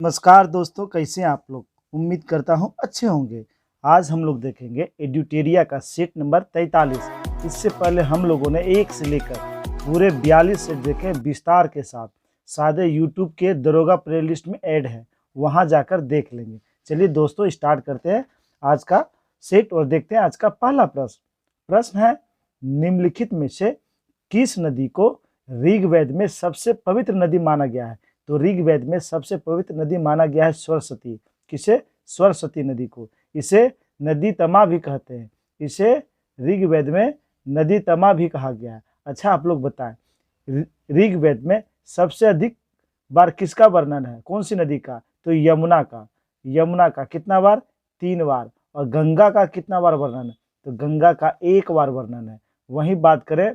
नमस्कार दोस्तों, कैसे हैं आप लोग। उम्मीद करता हूं अच्छे होंगे। आज हम लोग देखेंगे एड्यूटेरिया का सेट नंबर 43। इससे पहले हम लोगों ने 1 से लेकर पूरे 42 सेट देखे विस्तार के साथ। सादे यूट्यूब के दरोगा प्लेलिस्ट में ऐड है, वहां जाकर देख लेंगे। चलिए दोस्तों, स्टार्ट करते हैं आज का सेट और देखते हैं आज का पहला प्रश्न है, निम्नलिखित में से किस नदी को ऋग्वेद में सबसे पवित्र नदी माना गया है। तो ऋग्वेद में सबसे पवित्र नदी माना गया है सरस्वती। किसे? सरस्वती नदी को। इसे नदी तमा भी कहते हैं। इसे ऋग्वेद में नदी तमा भी कहा गया है। अच्छा, आप लोग बताएं, ऋग्वेद में सबसे अधिक बार किसका वर्णन है? कौन सी नदी का? तो यमुना का। यमुना का कितना बार? 3 बार। और गंगा का कितना बार वर्णन है? तो गंगा का 1 बार वर्णन है। वहीं बात करें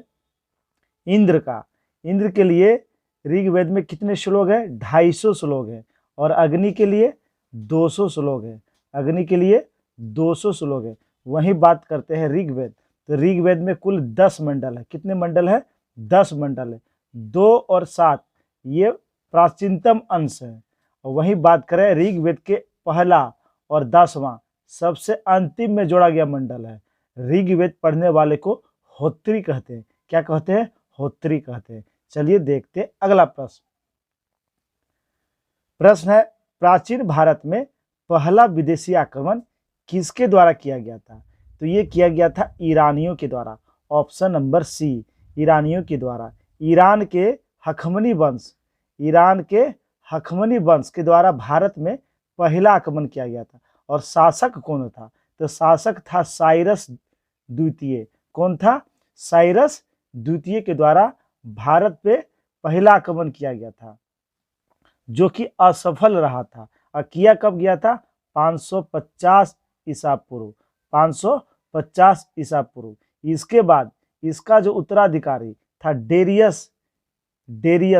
इंद्र का, इंद्र के लिए ऋग्वेद में कितने श्लोक है? 250 श्लोक है। और अग्नि के लिए 200 श्लोक है। अग्नि के लिए 200 श्लोक है। वहीं बात करते हैं ऋग्वेद, तो ऋग्वेद में कुल 10 मंडल है। कितने मंडल है? 10 मंडल है। 2 और 7 ये प्राचीनतम अंश है। और वहीं बात करें ऋग्वेद के पहला और 10वां सबसे अंतिम में जोड़ा गया मंडल है। ऋग्वेद पढ़ने वाले को होत्री कहते हैं। क्या कहते हैं? होत्री कहते हैं। चलिए देखते हैं अगला प्रश्न है, प्राचीन भारत में पहला विदेशी आक्रमण किसके द्वारा किया गया था? तो ये किया गया था ईरानियों के द्वारा। ऑप्शन नंबर सी, ईरानियों के द्वारा। ईरान के हखमनी वंश के द्वारा भारत में पहला आक्रमण किया गया था। और शासक कौन था? तो शासक था साइरस द्वितीय। कौन था? साइरस द्वितीय के द्वारा भारत पे पहला आक्रमण किया गया था, जो कि असफल रहा था। और किया कब गया था? 550 ईसा पूर्व। 550 ईसा पूर्व। इसके बाद इसका जो उत्तराधिकारी था डेरियस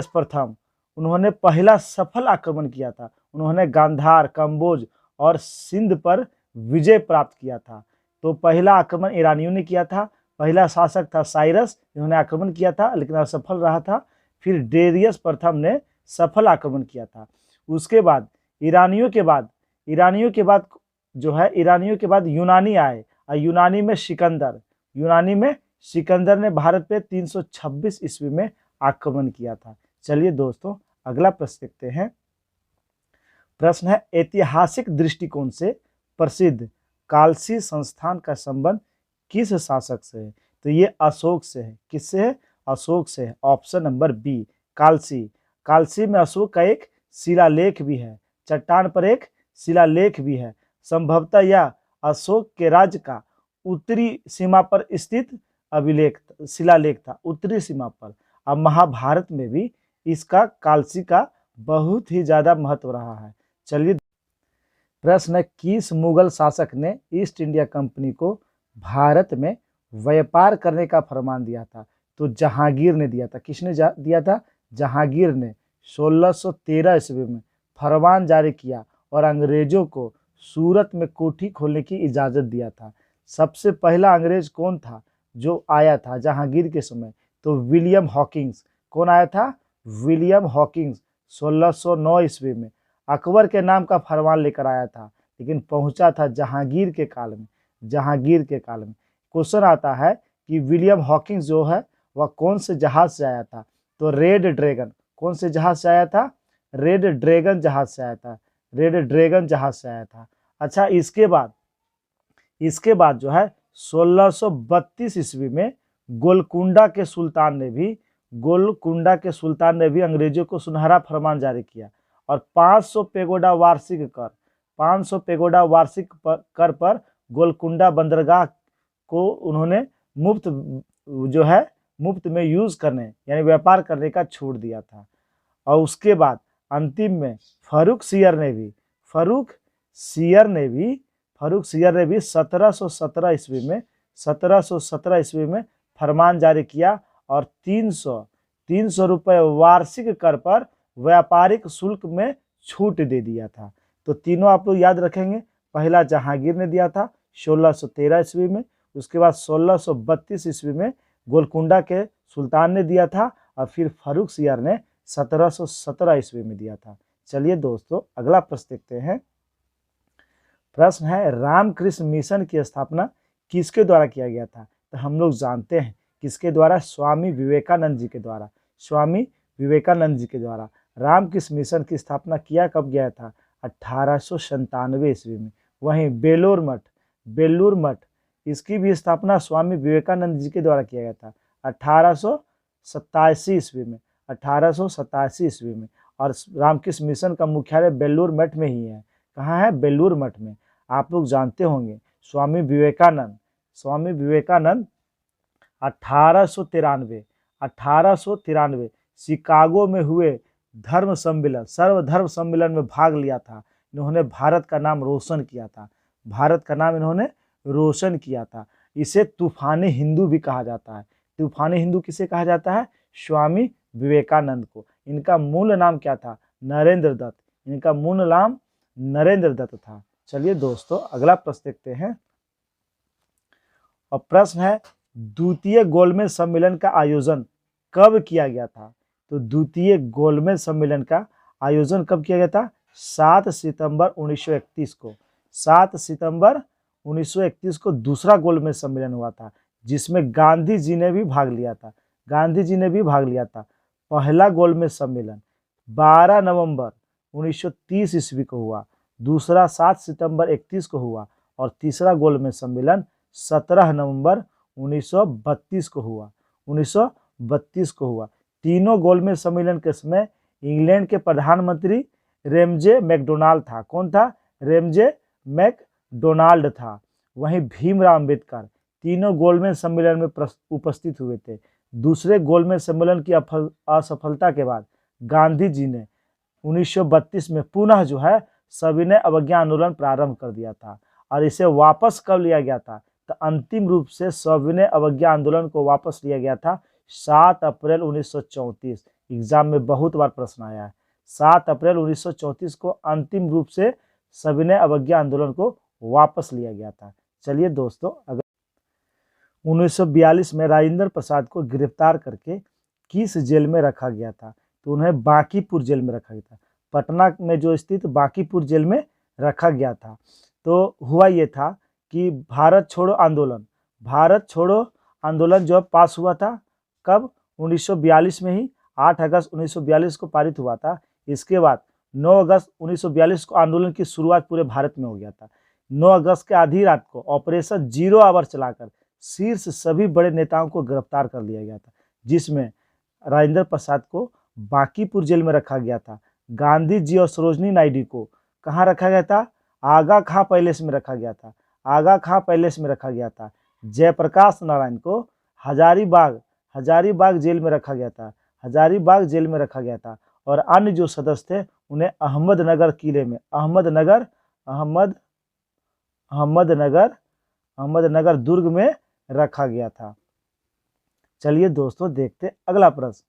प्रथम, उन्होंने पहला सफल आक्रमण किया था। उन्होंने गांधार, कंबोज और सिंध पर विजय प्राप्त किया था। तो पहला आक्रमण ईरानियों ने किया था। पहला शासक था साइरस, जिन्होंने आक्रमण किया था लेकिन असफल रहा था। फिर डेरियस प्रथम ने सफल आक्रमण किया था। उसके बाद ईरानियों के बाद यूनानी आए। और यूनानी में सिकंदर ने भारत पे 326 ईस्वी में आक्रमण किया था। चलिए दोस्तों, अगला प्रश्न देखते हैं। प्रश्न है, ऐतिहासिक दृष्टिकोण से प्रसिद्ध कालसी संस्थान का संबंध किस शासक से है? तो ये अशोक से है। किससे है? अशोक से है। ऑप्शन नंबर बी, कालसी में अशोक का एक शिलालेख भी है। चट्टान पर एक शिलालेख भी है। संभवतः यह अशोक के राज्य का उत्तरी सीमा पर स्थित शिलालेख था, उत्तरी सीमा पर। अब महाभारत में भी इसका कालसी का बहुत ही ज्यादा महत्व रहा है। चलिए प्रश्न है, किस मुगल शासक ने ईस्ट इंडिया कंपनी को भारत में व्यापार करने का फरमान दिया था? तो जहांगीर ने दिया था। किसने दिया था? जहांगीर ने 1613 ईस्वी में फरमान जारी किया और अंग्रेजों को सूरत में कोठी खोलने की इजाजत दिया था। सबसे पहला अंग्रेज कौन था जो आया था जहांगीर के समय? तो विलियम हॉकिंस। कौन आया था? विलियम हॉकिंस 1609 ईस्वी में अकबर के नाम का फरमान लेकर आया था, लेकिन पहुंचा था जहांगीर के काल में। क्वेश्चन आता है कि विलियम हॉकिंस जो है वह कौन से जहाज से आया था? तो रेड ड्रैगन। कौन से जहाज से आया था? रेड ड्रैगन जहाज से आया था। अच्छा, इसके बाद जो है 1632 ईस्वी में गोलकुंडा के सुल्तान ने भी अंग्रेजों को सुनहरा फरमान जारी किया और 500 पेगोडा वार्षिक कर पर गोलकुंडा बंदरगाह को उन्होंने मुफ्त में यूज करने यानी व्यापार करने का छूट दिया था। और उसके बाद अंतिम में फारूक सियर ने भी 1717 ईस्वी में फरमान जारी किया और 300 रुपए वार्षिक कर पर व्यापारिक शुल्क में छूट दे दिया था। तो तीनों आप लोग याद रखेंगे। पहला जहांगीर ने दिया था 1613 ईस्वी में, उसके बाद 1632 ईस्वी में गोलकुंडा के सुल्तान ने दिया था और फिर फारूक सियर ने 1717 ईस्वी में दिया था। चलिए दोस्तों अगला प्रश्न देखते हैं। प्रश्न है रामकृष्ण मिशन की स्थापना किसके द्वारा किया गया था? तो हम लोग जानते हैं किसके द्वारा, स्वामी विवेकानंद जी के द्वारा। स्वामी विवेकानंद जी के द्वारा रामकृष्ण मिशन की स्थापना किया कब गया था? 1897 ईस्वी में। वहीं बेलूर मठ इसकी भी स्थापना स्वामी विवेकानंद जी के द्वारा किया गया था 1887 ईस्वी में। 1887 ईस्वी में। और रामकृष्ण मिशन का मुख्यालय बेलूर मठ में ही है। कहाँ है? बेलूर मठ में। आप लोग जानते होंगे स्वामी विवेकानंद 1893 शिकागो में हुए सर्वधर्म सम्मेलन में भाग लिया था। इन्होंने भारत का नाम रोशन किया था। भारत का नाम इन्होंने रोशन किया था। इसे तूफानी हिंदू भी कहा जाता है। तूफानी हिंदू किसे कहा जाता है? स्वामी विवेकानंद को। इनका मूल नाम क्या था? नरेंद्र दत्त। इनका मूल नाम नरेंद्र दत्त था। चलिए दोस्तों अगला प्रश्न देखते हैं। और प्रश्न है द्वितीय गोलमेज सम्मेलन का आयोजन कब किया गया था? तो द्वितीय गोलमेज सम्मेलन का आयोजन कब किया गया था? 7 सितंबर 1931 को। 7 सितंबर 1931 को दूसरा गोलमेज सम्मेलन हुआ था, जिसमें गांधी जी ने भी भाग लिया था। पहला गोलमेज सम्मेलन 12 नवंबर 1930 ईस्वी को हुआ, दूसरा 7 सितंबर 31 को हुआ और तीसरा गोलमेज सम्मेलन 17 नवंबर 1932 को हुआ। तीनों गोलमेज सम्मेलन के समय इंग्लैंड के प्रधानमंत्री रेमजे मैकडोनाल्ड था। कौन था? रेमजे मैकडोनाल्ड था। वहीं भीमराव अंबेडकर तीनों गोलमेज सम्मेलन में उपस्थित हुए थे। दूसरे गोलमेज सम्मेलन की असफलता के बाद गांधी जी ने 1932 में पुनः सविनय अवज्ञा आंदोलन प्रारंभ कर दिया था। और इसे वापस कब लिया गया था? तो अंतिम रूप से सविनय अवज्ञा आंदोलन को वापस लिया गया था 7 अप्रैल 1934। एग्जाम में बहुत बार प्रश्न आया है। 7 अप्रैल 1934 को अंतिम रूप से सविनय अवज्ञा आंदोलन को वापस लिया गया था। चलिए दोस्तों 1942 में राजेंद्र प्रसाद को गिरफ्तार करके किस जेल में रखा गया था? तो उन्हें बांकीपुर जेल में रखा गया था। पटना में जो स्थित बांकीपुर जेल में रखा गया था। तो हुआ ये था कि भारत छोड़ो आंदोलन जो पास हुआ था कब? 1942 में ही 8 अगस्त 1942 को पारित हुआ था। इसके बाद 9 अगस्त 1942 को आंदोलन की शुरुआत पूरे भारत में हो गया था। 9 अगस्त के आधी रात को ऑपरेशन 0 आवर चलाकर शीर्ष सभी बड़े नेताओं को गिरफ्तार कर लिया गया था, जिसमें राजेंद्र प्रसाद को बांकीपुर जेल में रखा गया था। गांधी जी और सरोजनी नायडू को कहाँ रखा गया था? आगा खां पैलेस में रखा गया था। जयप्रकाश नारायण को हजारीबाग जेल में रखा गया था। और अन्य जो सदस्य थे उन्हें अहमदनगर दुर्ग में रखा गया था। चलिए दोस्तों देखते अगला प्रश्न।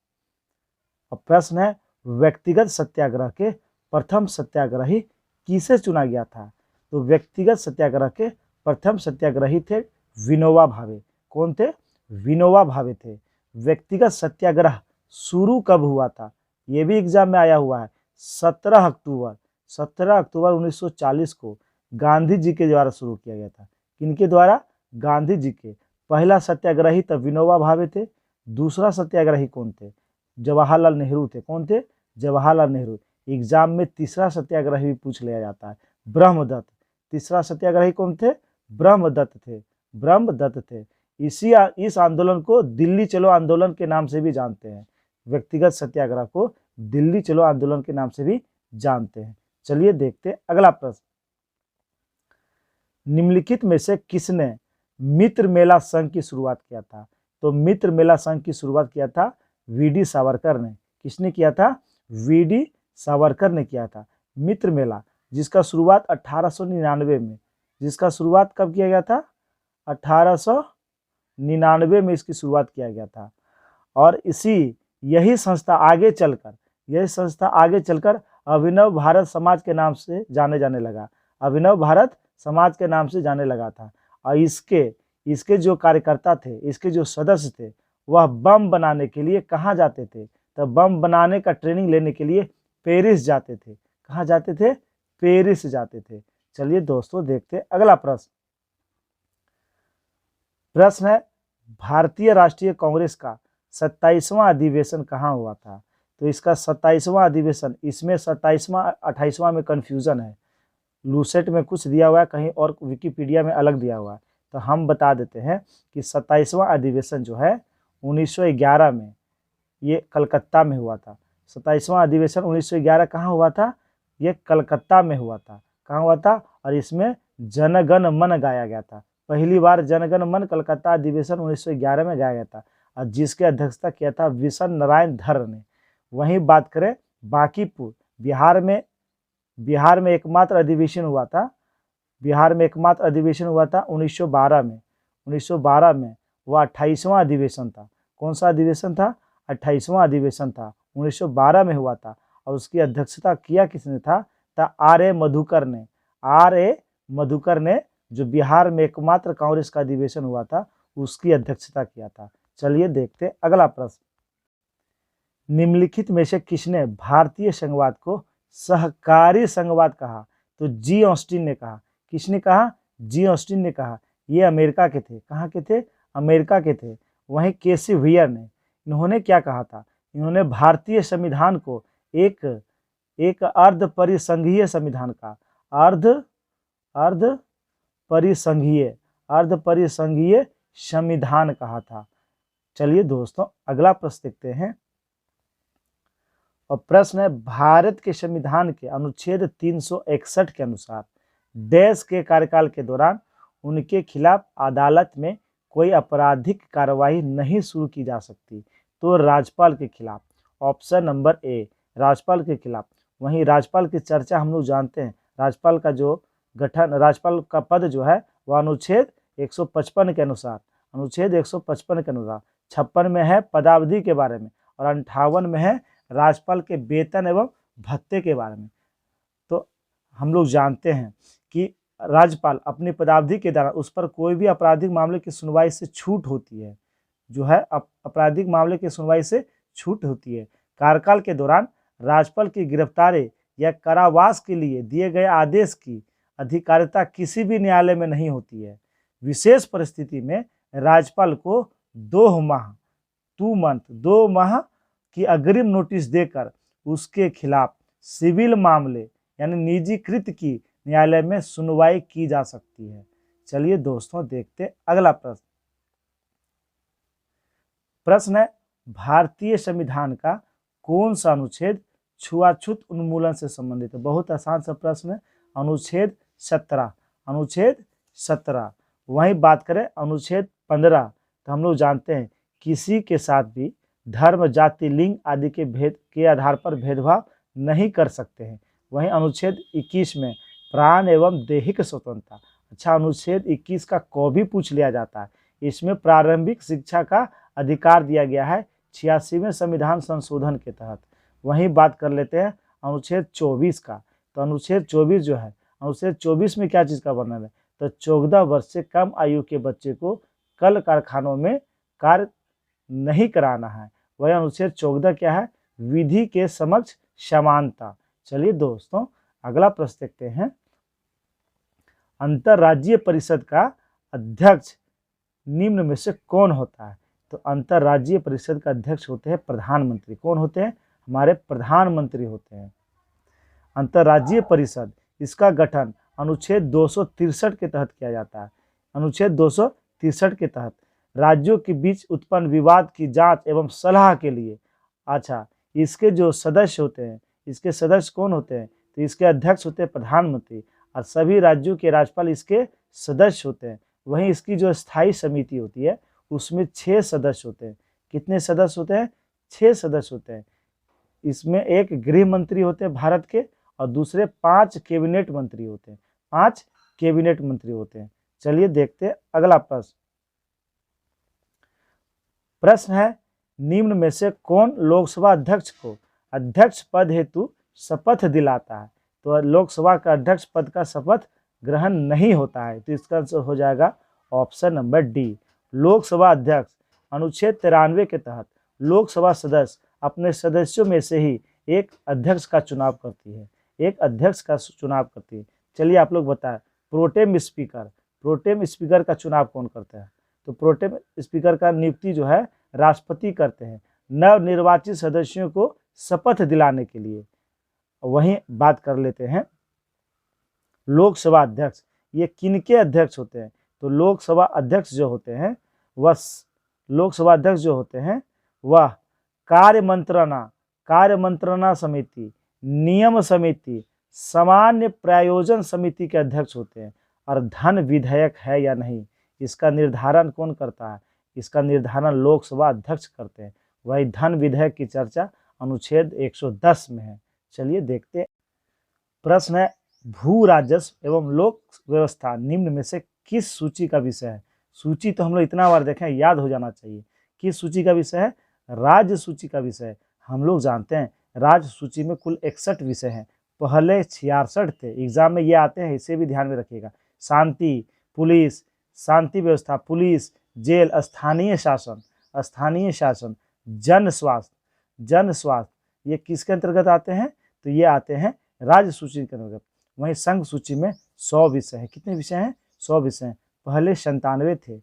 और प्रश्न है व्यक्तिगत सत्याग्रह के प्रथम सत्याग्रही किसे चुना गया था? तो व्यक्तिगत सत्याग्रह के प्रथम सत्याग्रही थे विनोबा भावे। कौन थे? विनोबा भावे थे। व्यक्तिगत सत्याग्रह शुरू कब हुआ था? ये भी एग्जाम में आया हुआ है। 17 अक्टूबर 1940 को गांधी जी के द्वारा शुरू किया गया था। किनके द्वारा? गांधी जी के। पहला सत्याग्रही तब विनोबा भावे थे। दूसरा सत्याग्रही कौन थे? जवाहरलाल नेहरू थे। कौन थे? जवाहरलाल नेहरू। एग्जाम में तीसरा सत्याग्रही भी पूछ लिया जाता है, ब्रह्मदत्त। तीसरा सत्याग्रही कौन थे? ब्रह्मदत्त थे। इस आंदोलन को दिल्ली चलो आंदोलन के नाम से भी जानते हैं। व्यक्तिगत सत्याग्रह को दिल्ली चलो आंदोलन के नाम से भी जानते हैं। चलिए देखते अगला प्रश्न। निम्नलिखित में से किसने मित्र मेला संघ की शुरुआत किया था? तो मित्र मेला संघ की शुरुआत किया था वीडी सावरकर ने। किसने किया था? वीडी सावरकर ने किया था। मित्र मेला जिसका शुरुआत 1899 में, जिसका शुरुआत कब किया गया था? 1899 में इसकी शुरुआत किया गया था। और यही संस्था आगे चलकर अभिनव भारत समाज के नाम से जाने लगा। अभिनव भारत समाज के नाम से जाने लगा था। और इसके जो कार्यकर्ता थे, इसके जो सदस्य थे, वह बम बनाने के लिए कहाँ जाते थे? तो बम बनाने का ट्रेनिंग लेने के लिए पेरिस जाते थे। कहाँ जाते थे? पेरिस जाते थे। चलिए दोस्तों देखते हैं अगला प्रश्न। प्रश्न है, भारतीय राष्ट्रीय कांग्रेस का 27वां अधिवेशन कहाँ हुआ था? तो इसका 27वां अधिवेशन, इसमें 27वां 28वां में कंफ्यूजन है। लूसेट में कुछ दिया हुआ है कहीं और विकिपीडिया में अलग दिया हुआ है, तो हम बता देते हैं कि 27वां अधिवेशन जो है 1911 में ये कलकत्ता में हुआ था। 27वां अधिवेशन 1911 कहाँ हुआ था? ये कलकत्ता में हुआ था। कहाँ हुआ था? और इसमें जनगण मन गाया गया था। पहली बार जनगण मन कलकत्ता अधिवेशन 1911 में गाया गया था और जिसकी अध्यक्षता किया था विशन नारायण धर ने। वहीं बात करें बांकीपुर, बिहार में एकमात्र अधिवेशन हुआ था। बिहार में एकमात्र अधिवेशन हुआ था 1912 में। 1912 में वह 28वां अधिवेशन था। कौन सा अधिवेशन था? 28वां अधिवेशन था, 1912 में हुआ था। और उसकी अध्यक्षता किया किसने था? आर.ए. मधुकर ने। आर.ए. मधुकर ने, जो बिहार में एकमात्र कांग्रेस का अधिवेशन हुआ था, उसकी अध्यक्षता किया था। चलिए देखते अगला प्रश्न। निम्नलिखित में से किसने भारतीय संघवाद को सहकारी संघवाद कहा? तो जी ऑस्टिन ने कहा। किसने कहा? जी ऑस्टिन ने कहा। ये अमेरिका के थे। कहाँ के थे? अमेरिका के थे। वहीं केसी व्हियर ने, इन्होंने क्या कहा था? इन्होंने भारतीय संविधान को एक अर्ध परिसंघीय संविधान का, अर्ध परिसंघीय संविधान कहा था। चलिए दोस्तों अगला प्रश्न देखते हैं। और प्रश्न है, भारत के संविधान के अनुच्छेद 361 के अनुसार देश के कार्यकाल के दौरान उनके खिलाफ अदालत में कोई आपराधिक कार्रवाई नहीं शुरू की जा सकती। तो राज्यपाल के खिलाफ, ऑप्शन नंबर ए, राज्यपाल के खिलाफ। वहीं राज्यपाल की चर्चा हम लोग जानते हैं। राज्यपाल का जो गठन, राज्यपाल का पद जो है वह अनुच्छेद 155 के अनुसार, अनुच्छेद 155 के अनुसार 56 में है पदावधि के बारे में और 58 में है राज्यपाल के वेतन एवं भत्ते के बारे में। तो हम लोग जानते हैं कि राज्यपाल अपनी पदावधि के दौरान उस पर कोई भी आपराधिक मामले की सुनवाई से छूट होती है, जो है आपराधिक मामले की सुनवाई से छूट होती है। कार्यकाल के दौरान राज्यपाल की गिरफ्तारी या कारावास के लिए दिए गए आदेश की अधिकारिता किसी भी न्यायालय में नहीं होती है। विशेष परिस्थिति में राज्यपाल को 2 माह की अग्रिम नोटिस देकर उसके खिलाफ सिविल मामले यानी निजीकृत की न्यायालय में सुनवाई की जा सकती है। चलिए दोस्तों देखते अगला प्रश्न। प्रश्न है, भारतीय संविधान का कौन सा अनुच्छेद छुआछूत उन्मूलन से संबंधित है? बहुत आसान सा प्रश्न है। अनुच्छेद 17, अनुच्छेद 17। वहीं बात करें अनुच्छेद 15, तो हम लोग जानते हैं किसी के साथ भी धर्म, जाति, लिंग आदि के भेद के आधार पर भेदभाव नहीं कर सकते हैं। वहीं अनुच्छेद 21 में प्राण एवं दैहिक स्वतंत्रता। अच्छा, अनुच्छेद 21 का को भी पूछ लिया जाता है। इसमें प्रारंभिक शिक्षा का अधिकार दिया गया है 86वें संविधान संशोधन के तहत। वहीं बात कर लेते हैं अनुच्छेद 24 का। तो अनुच्छेद 24 जो है, अनुच्छेद 24 में क्या चीज़ का वर्णन है? तो 14 वर्ष से कम आयु के बच्चे को कल कारखानों में कार्य नहीं कराना है। वही अनुच्छेद 14 क्या है? विधि के समक्ष समानता। चलिए दोस्तों अगला प्रश्न देखते हैं। अंतर्राज्यीय परिषद का अध्यक्ष निम्न में से कौन होता है? तो अंतर्राज्यीय परिषद का अध्यक्ष होते हैं प्रधानमंत्री। कौन होते हैं? हमारे प्रधानमंत्री होते हैं। अंतर्राज्यीय परिषद, इसका गठन अनुच्छेद 263 के तहत किया जाता है। अनुच्छेद 263 के तहत राज्यों के बीच उत्पन्न विवाद की जांच एवं सलाह के लिए, अच्छा, इसके जो सदस्य होते हैं, इसके सदस्य कौन होते हैं? तो इसके अध्यक्ष होते हैं प्रधानमंत्री और सभी राज्यों के राज्यपाल इसके सदस्य होते हैं। वहीं इसकी जो स्थायी समिति होती है उसमें 6 सदस्य होते हैं। कितने सदस्य होते हैं? 6 सदस्य होते हैं। इसमें एक गृह मंत्री होते हैं भारत के और दूसरे 5 कैबिनेट मंत्री होते हैं। 5 कैबिनेट मंत्री होते हैं। चलिए देखते हैं अगला प्रश्न। प्रश्न है, निम्न में से कौन लोकसभा अध्यक्ष को अध्यक्ष पद हेतु शपथ दिलाता है? तो लोकसभा का अध्यक्ष पद का शपथ ग्रहण नहीं होता है। तो इसका आंसर हो जाएगा ऑप्शन नंबर डी, लोकसभा अध्यक्ष। अनुच्छेद 93 के तहत लोकसभा सदस्य अपने सदस्यों में से ही एक अध्यक्ष का चुनाव करती है। एक अध्यक्ष का चुनाव करती है। चलिए आप लोग बताएं, प्रोटेम स्पीकर का चुनाव कौन करता है? तो प्रोटेम स्पीकर का नियुक्ति जो है राष्ट्रपति करते हैं नवनिर्वाचित सदस्यों को शपथ दिलाने के लिए। वहीं बात कर लेते हैं लोकसभा अध्यक्ष। ये किनके अध्यक्ष होते हैं? तो लोकसभा अध्यक्ष जो होते हैं वह कार्य मंत्रणा समिति, नियम समिति, सामान्य प्रायोजन समिति के अध्यक्ष होते हैं। और धन विधेयक है या नहीं, इसका निर्धारण कौन करता है? इसका निर्धारण लोकसभा अध्यक्ष करते हैं। वही धन विधेयक की चर्चा अनुच्छेद 110 में है। चलिए देखते हैं। प्रश्न है, भू राजस्व एवं लोक व्यवस्था निम्न में से किस सूची का विषय है? सूची तो हम लोग इतना बार देखें, याद हो जाना चाहिए। किस सूची का विषय है? राज्य सूची का विषय। हम लोग जानते हैं राज्य सूची में कुल 61 विषय हैं। पहले 66 थे, एग्जाम में ये आते हैं, इसे भी ध्यान में रखिएगा। शांति व्यवस्था, पुलिस, जेल, स्थानीय शासन, जन स्वास्थ्य, ये किसके अंतर्गत आते हैं? तो ये आते हैं राज्य सूची के अंतर्गत। वहीं संघ सूची में 100 विषय हैं। कितने विषय हैं? 100 विषय हैं। पहले 97 थे।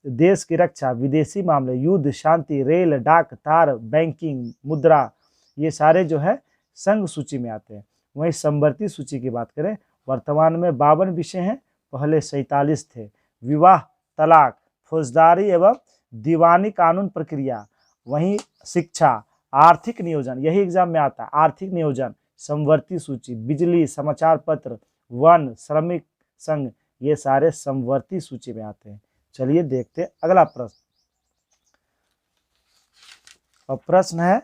देश की रक्षा, विदेशी मामले, युद्ध, शांति, रेल, डाक, तार, बैंकिंग, मुद्रा, ये सारे जो है संघ सूची में आते हैं। वहीं समवर्ती सूची की बात करें, वर्तमान में 52 विषय हैं, पहले 47 थे। विवाह, तलाक, फौजदारी एवं दीवानी कानून प्रक्रिया, वहीं शिक्षा, आर्थिक नियोजन, यही एग्जाम में आता है, आर्थिक नियोजन, समवर्ती सूची, बिजली, समाचार पत्र, वन, श्रमिक संघ, ये सारे समवर्ती सूची में आते हैं। चलिए देखते हैं अगला प्रश्न। और प्रश्न है,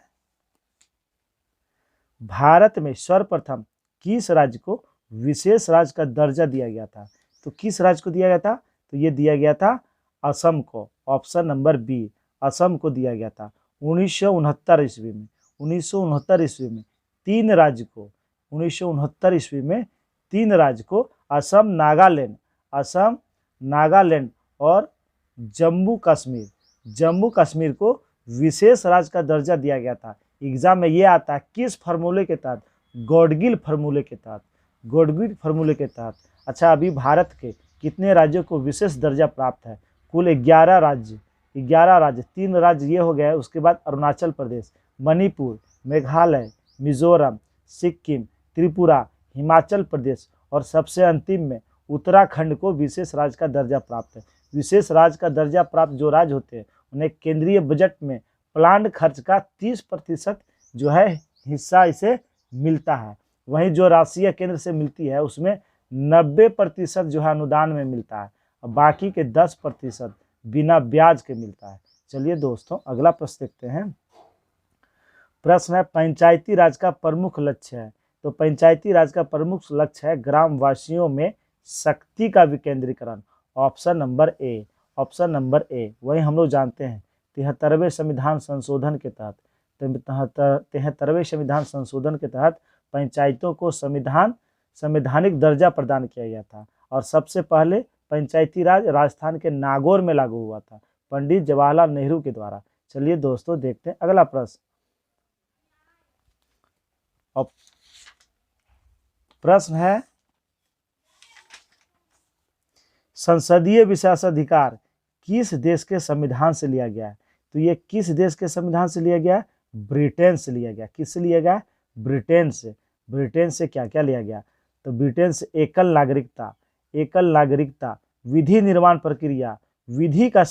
भारत में सर्वप्रथम किस राज्य को विशेष राज्य का दर्जा दिया गया था? तो किस राज्य को दिया गया था? तो ये दिया गया था असम को। ऑप्शन नंबर बी, असम को दिया गया था 1969 ईस्वी में। 1969 ईस्वी में 3 राज्य को असम, नागालैंड और जम्मू कश्मीर को विशेष राज्य का दर्जा दिया गया था। एग्जाम में ये आता है किस फार्मूले के तहत? गॉडगिल फार्मूले के तहत। अच्छा, अभी भारत के कितने राज्यों को विशेष दर्जा प्राप्त है? कुल 11 राज्य। 3 राज्य ये हो गया है, उसके बाद अरुणाचल प्रदेश, मणिपुर, मेघालय, मिजोरम, सिक्किम, त्रिपुरा, हिमाचल प्रदेश और सबसे अंतिम में उत्तराखंड को विशेष राज्य का दर्जा प्राप्त है। विशेष राज्य का दर्जा प्राप्त जो राज्य होते हैं उन्हें केंद्रीय बजट में प्लान्ड खर्च का 30% जो है हिस्सा इसे मिलता है। वहीं जो राशि केंद्र से मिलती है उसमें 90% जो है अनुदान में मिलता है और बाकी के 10% बिना ब्याज के मिलता है। चलिए दोस्तों अगला प्रश्न देखते हैं। प्रश्न है, पंचायती राज का प्रमुख लक्ष्य है। तो पंचायती राज का प्रमुख लक्ष्य है ग्रामवासियों में शक्ति का विकेंद्रीकरण। Option number A. वही हम लोग जानते हैं 73वें संविधान संशोधन के तहत 73वें संविधान संशोधन के तहत पंचायतों को संवैधानिक दर्जा प्रदान किया गया था और सबसे पहले पंचायती राज राजस्थान के नागौर में लागू हुआ था पंडित जवाहरलाल नेहरू के द्वारा। चलिए दोस्तों देखते हैं अगला प्रश्न। और प्रश्न है, संसदीय विशेषाधिकार किस देश के संविधान से लिया गया है? तो ये किस देश के संविधान से लिया गया? ब्रिटेन से लिया गया। किससे लिया गया? ब्रिटेन से क्या क्या लिया गया? तो ब्रिटेन से एकल नागरिकता, विधि निर्माण प्रक्रिया, विधि का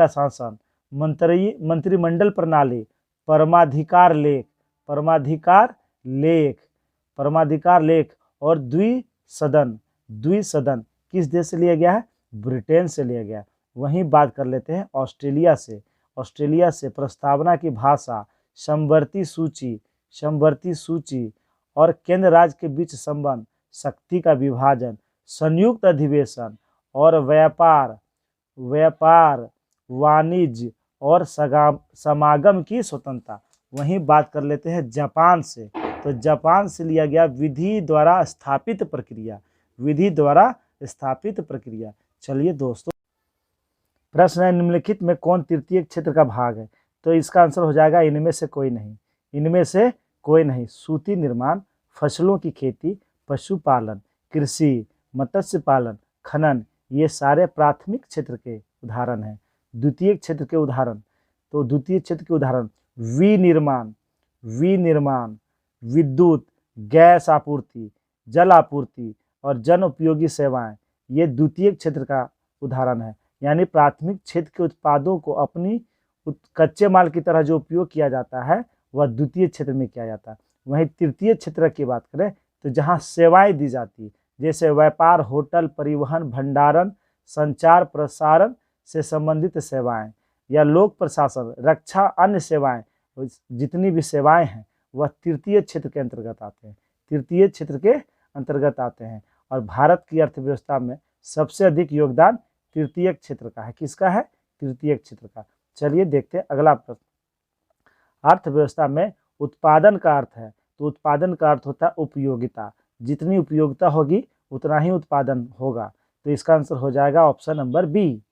शासन, मंत्रिमंडल प्रणाली, परमाधिकार लेख और द्विसदन किस देश से लिया गया है? ब्रिटेन से लिया गया। वहीं बात कर लेते हैं ऑस्ट्रेलिया से प्रस्तावना की भाषा, समवर्ती सूची और केंद्र राज्य के बीच संबंध, शक्ति का विभाजन, संयुक्त अधिवेशन और व्यापार, वाणिज्य और समागम की स्वतंत्रता। वहीं बात कर लेते हैं जापान से। तो जापान से लिया गया विधि द्वारा स्थापित प्रक्रिया। चलिए दोस्तों प्रश्न है, निम्नलिखित में कौन तृतीय क्षेत्र का भाग है? तो इसका आंसर हो जाएगा इनमें से कोई नहीं। सूती निर्माण, फसलों की खेती, पशुपालन, कृषि, मत्स्य पालन, खनन, ये सारे प्राथमिक क्षेत्र के उदाहरण हैं। द्वितीय क्षेत्र के उदाहरण, तो द्वितीय क्षेत्र के उदाहरण विनिर्माण, विद्युत, गैस आपूर्ति, जल आपूर्ति और जन उपयोगी सेवाएं, ये द्वितीय क्षेत्र का उदाहरण है। यानी प्राथमिक क्षेत्र के उत्पादों को अपनी कच्चे माल की तरह जो उपयोग किया जाता है वह द्वितीय क्षेत्र में किया जाता है। वहीं तृतीय क्षेत्र की बात करें तो जहां सेवाएं दी जाती, जैसे व्यापार, होटल, परिवहन, भंडारण, संचार प्रसारण से संबंधित सेवाएं, या लोक प्रशासन, रक्षा, अन्य सेवाएं, जितनी भी सेवाएं हैं वह तृतीय क्षेत्र के अंतर्गत आते हैं, तृतीय क्षेत्र के अंतर्गत आते हैं। और भारत की अर्थव्यवस्था में सबसे अधिक योगदान तृतीय क्षेत्र का है। किसका है? तृतीय क्षेत्र का। चलिए देखते हैं अगला प्रश्न। अर्थव्यवस्था में उत्पादन का अर्थ है, तो उत्पादन का अर्थ होता है उपयोगिता। जितनी उपयोगिता होगी उतना ही उत्पादन होगा, तो इसका आंसर हो जाएगा ऑप्शन नंबर बी।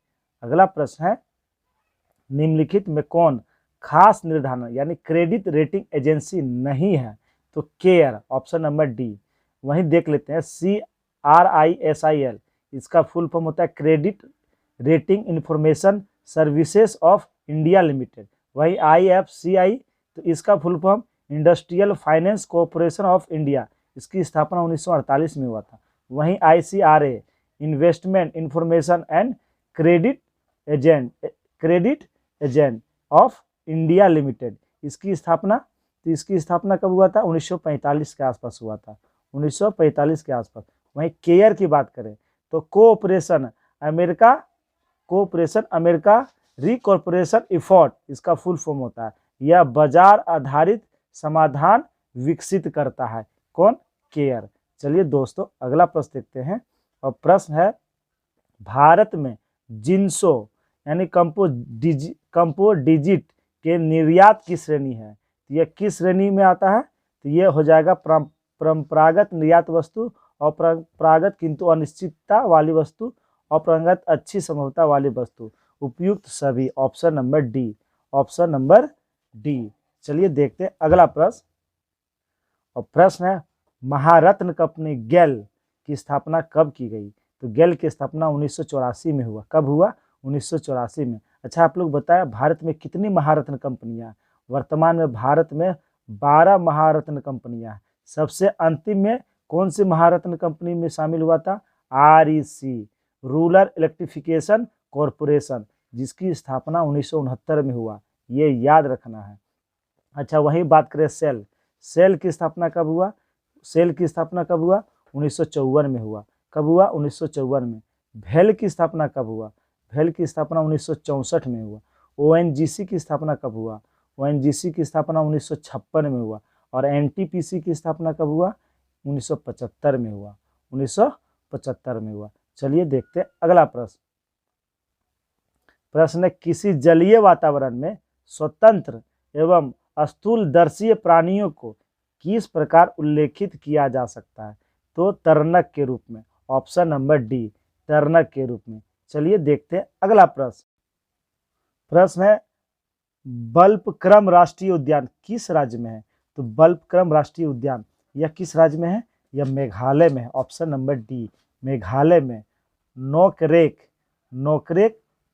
अगला प्रश्न है, निम्नलिखित में कौन खास निर्धारण यानी क्रेडिट रेटिंग एजेंसी नहीं है? तो केयर, ऑप्शन नंबर डी। वहीं देख लेते हैं CRISIL, इसका फुल फॉर्म होता है credit rating information services of India limited. वही IFCI, तो इसका full form industrial finance corporation of India, इसकी स्थापना 1948 में हुआ था। वहीं ICRA, investment information and credit agent of India limited, इसकी स्थापना कब हुआ था? 1945 के आसपास हुआ था, 1945 के आसपास। वहीं केयर की बात करें तो कोऑपरेशन अमेरिका रिकॉर्पोरेशन इफोर्ट, इसका फुल फॉर्म होता है। यह बाजार आधारित समाधान विकसित करता है। कौन? केयर। चलिए दोस्तों अगला प्रश्न देखते हैं, और प्रश्न है, भारत में जिंसो यानी कंपोजिट के निर्यात की श्रेणी है, यह किस श्रेणी में आता है? तो यह हो जाएगा परंपरागत निर्यात वस्तु, अपरंपरागत किंतु अनिश्चितता वाली वस्तु, अपरंपरागत अच्छी संभवता वाली वस्तु, उपयुक्त सभी, option number D, option number D. चलिए देखते हैं अगला प्रश्न, और प्रश्न है, महारत्न कंपनी गेल की स्थापना कब की गई? तो गेल की स्थापना 1984 में हुआ। कब हुआ? 1984 में। अच्छा, आप लोग बताया भारत में कितनी महारत्न कंपनियां? वर्तमान में भारत में 12 महारत्न कंपनियां हैं। सबसे अंतिम में कौन सी महारत्न कंपनी में शामिल हुआ था? REC, रूरल इलेक्ट्रिफिकेशन कॉरपोरेशन, जिसकी स्थापना 1969 में हुआ, ये याद रखना है। अच्छा, वही बात करें सेल की स्थापना कब हुआ? 1954 में हुआ। कब हुआ? 1954 में। भेल की स्थापना कब हुआ? भेल की स्थापना 1964 में हुआ। ONGC की स्थापना कब हुआ? ONGC की स्थापना 1956 में हुआ। और NTPC की स्थापना कब हुआ? 1975 में हुआ। 1975 में हुआ। चलिए देखते हैं अगला प्रश्न। प्रश्न है, किसी जलीय वातावरण में स्वतंत्र एवं स्थूलदर्शी प्राणियों को किस प्रकार उल्लेखित किया जा सकता है? तो तरणक के रूप में, ऑप्शन नंबर डी, तरणक के रूप में। चलिए देखते हैं अगला प्रश्न। प्रश्न है, बल्पक्रम राष्ट्रीय उद्यान किस राज्य में है? तो बल्पक्रम राष्ट्रीय उद्यान यह किस राज्य में है? यह मेघालय में है, ऑप्शन नंबर डी, मेघालय में। नोकरेक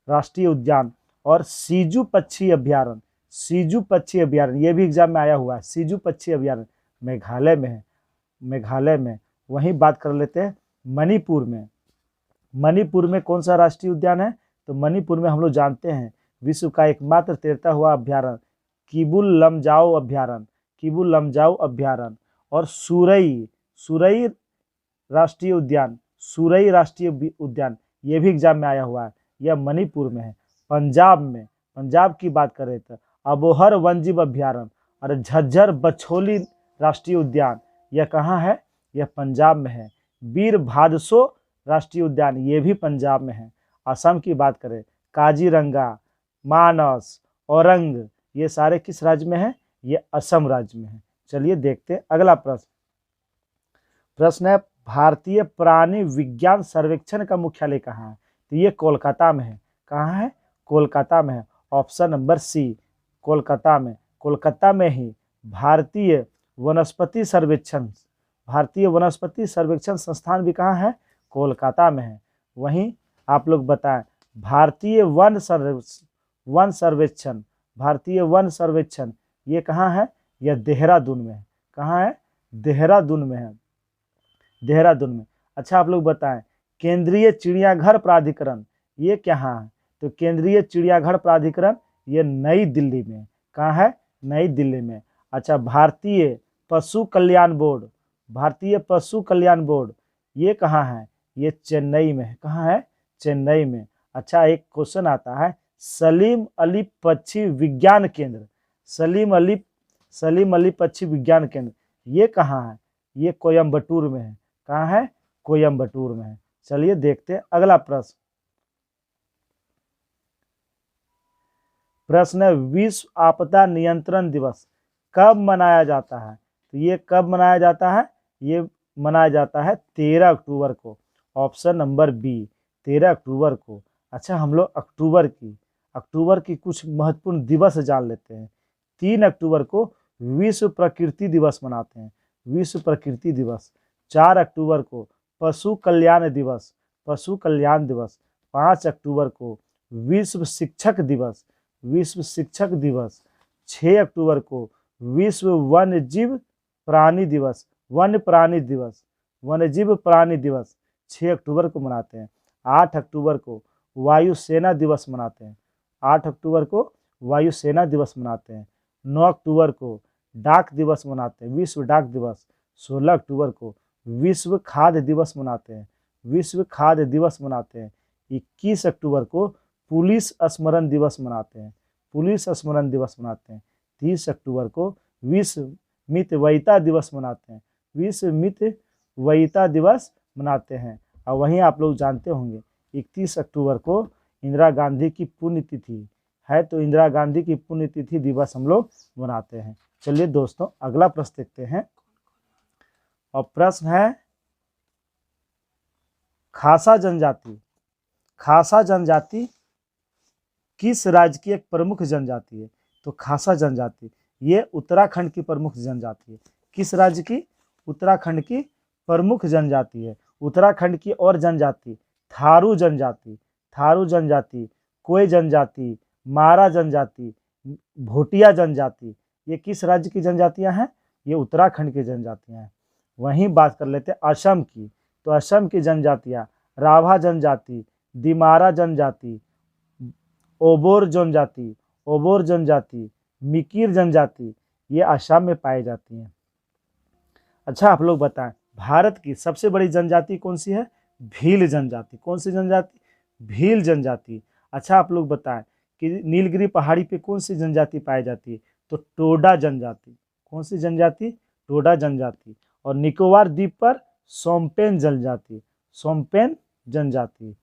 राष्ट्रीय उद्यान और सीजू पक्षी अभ्यारण्य, यह भी एग्जाम में आया हुआ है। सीजू पक्षी अभ्यारण्य मेघालय में है, मेघालय में। वहीं बात कर लेते हैं मणिपुर में कौन सा राष्ट्रीय उद्यान है? तो मणिपुर में हम लोग जानते हैं विश्व का एकमात्र तैरता हुआ अभ्यारण्य किबुल लमजाओ अभ्यारण्य, और सुरई राष्ट्रीय उद्यान, ये भी एग्जाम में आया हुआ है, यह मणिपुर में है। पंजाब की बात करें तो अबोहर वन्यजीव अभ्यारण्य और झज्जर बछोली राष्ट्रीय उद्यान, यह कहाँ है? यह पंजाब में है। वीर भादसो राष्ट्रीय उद्यान, ये भी पंजाब में है। असम की बात करें, काजीरंगा, मानस, औरंग, ये सारे किस राज्य में है? ये असम राज्य में है। चलिए देखते हैं अगला प्रश्न। प्रश्न है, भारतीय प्राणि विज्ञान सर्वेक्षण का मुख्यालय कहाँ है? तो ये कोलकाता में है। कहाँ है? कोलकाता में है, ऑप्शन नंबर सी, कोलकाता में। कोलकाता में ही भारतीय वनस्पति सर्वेक्षण भारतीय वनस्पति सर्वेक्षण संस्थान भी कहाँ है? कोलकाता में है। वहीं आप लोग बताएं, भारतीय वन सर्वेक्षण, भारतीय वन सर्वेक्षण ये कहाँ है? यह देहरादून में है। कहाँ है? देहरादून में है, देहरादून में। अच्छा आप लोग बताएं, केंद्रीय चिड़ियाघर प्राधिकरण ये कहाँ है? तो केंद्रीय चिड़ियाघर प्राधिकरण ये नई दिल्ली में। कहाँ है? नई दिल्ली में। अच्छा, भारतीय पशु कल्याण बोर्ड, भारतीय पशु कल्याण बोर्ड ये कहाँ है? ये चेन्नई में है। कहाँ है? चेन्नई में। अच्छा, एक क्वेश्चन आता है, सलीम अली पक्षी विज्ञान केंद्र, सलीम अली पक्षी विज्ञान केंद्र ये कहाँ है? ये कोयम्बटूर में है। कहाँ है? कोयम्बटूर में है। चलिए देखते हैं अगला प्रश्न। प्रश्न है, विश्व आपदा नियंत्रण दिवस कब मनाया जाता है? तो ये कब मनाया जाता है? ये मनाया जाता है 13 अक्टूबर को। ऑप्शन नंबर बी, 13 अक्टूबर को। अच्छा, हम लोग अक्टूबर की कुछ महत्वपूर्ण दिवस जान लेते हैं। 3 अक्टूबर को विश्व प्रकृति दिवस मनाते हैं, विश्व प्रकृति दिवस। 4 अक्टूबर को पशु कल्याण दिवस, पशु कल्याण दिवस। 5 अक्टूबर को विश्व शिक्षक दिवस, विश्व शिक्षक दिवस। 6 अक्टूबर को विश्व वन्य जीव प्राणी दिवस, वन्य प्राणी दिवस, वन्य जीव प्राणी दिवस 6 अक्टूबर को मनाते हैं। 8 अक्टूबर को वायुसेना दिवस मनाते हैं, 8 अक्टूबर को वायुसेना दिवस मनाते हैं। 9 अक्टूबर को डाक दिवस मनाते हैं, विश्व डाक दिवस। 16 अक्टूबर को विश्व खाद्य दिवस मनाते हैं, विश्व खाद्य दिवस मनाते हैं। 21 अक्टूबर को पुलिस स्मरण दिवस मनाते हैं, पुलिस स्मरण दिवस मनाते हैं। 30 अक्टूबर को विश्व मितव्ययिता दिवस मनाते हैं, विश्व मितव्ययिता दिवस मनाते हैं। और वहीं आप लोग जानते होंगे 31 अक्टूबर को इंदिरा गांधी की पुण्यतिथि है, तो इंदिरा गांधी की पुण्यतिथि दिवस हम लोग मनाते हैं। चलिए दोस्तों अगला प्रश्न देखते हैं, और प्रश्न है, खासा जनजाति, खासा जनजाति किस राज्य की एक प्रमुख जनजाति है? तो खासा जनजाति ये उत्तराखंड की प्रमुख जनजाति है। किस राज्य की? उत्तराखंड की प्रमुख जनजाति है। उत्तराखंड की और जनजाति थारू जनजाति, थारू जनजाति, कोई जनजाति, मारा जनजाति, भोटिया जनजाति ये किस राज्य की जनजातियां हैं? ये उत्तराखंड की जनजातियां हैं। वहीं बात कर लेते हैं असम की, तो असम की जनजातियां राभा जनजाति, दिमारा जनजाति, ओबोर जनजाति, ओबोर जनजाति, मिकिर जनजाति ये असम में पाई जाती हैं। अच्छा आप लोग बताएं, भारत की सबसे बड़ी जनजाति कौन सी है? भील जनजाति। कौन सी जनजाति? भील जनजाति। अच्छा आप लोग बताएं कि नीलगिरी पहाड़ी पे कौन सी जनजाति पाई जाती है? तो टोडा जनजाति। कौन सी जनजाति? टोडा जनजाति। और निकोबार द्वीप पर सोम्पेन जनजाति, सोम्पेन जनजाति।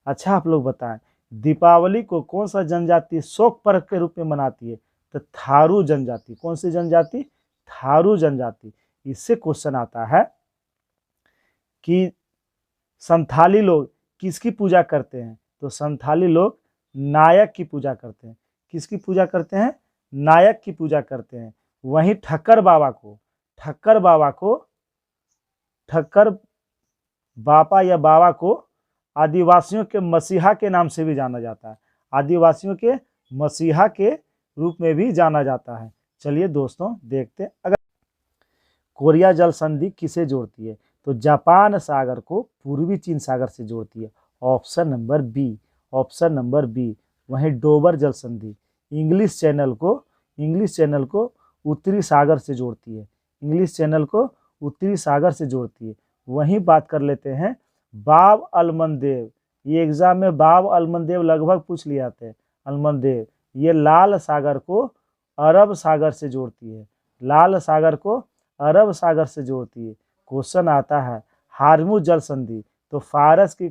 अच्छा आप लोग बताएं, दीपावली को कौन सा जनजाति शोक पर्व के रूप में मनाती है? तो थारू जनजाति। कौन सी जनजाति? थारू जनजाति। इससे क्वेश्चन आता है कि संथाली लोग किसकी पूजा करते हैं? तो संथाली लोग नायक की पूजा करते हैं। किसकी पूजा करते हैं? नायक की पूजा करते हैं। वहीं ठक्कर बाबा को, ठक्कर बाबा को, ठक्कर बापा या बाबा को आदिवासियों के मसीहा के नाम से भी जाना जाता है, आदिवासियों के मसीहा के रूप में भी जाना जाता है। चलिए दोस्तों देखते हैं, अगर कोरिया जल संधि किसे जोड़ती है? तो जापान सागर को पूर्वी चीन सागर से जोड़ती है। Option number b, option number b. वहीं डोबर जल संधि इंग्लिश चैनल को उत्तरी सागर से जोड़ती है, इंग्लिश चैनल को उत्तरी सागर से जोड़ती है। वहीं बात कर लेते हैं बाब अलमनदेव, ये एग्जाम में बाब अलमनदेव लगभग पूछ लिए जाते हैं। अलमनदेव ये लाल सागर को अरब सागर से जोड़ती है, लाल सागर को अरब सागर से जोड़ती है। क्वेश्चन आता है हार्मुज जल संधि, तो फारस की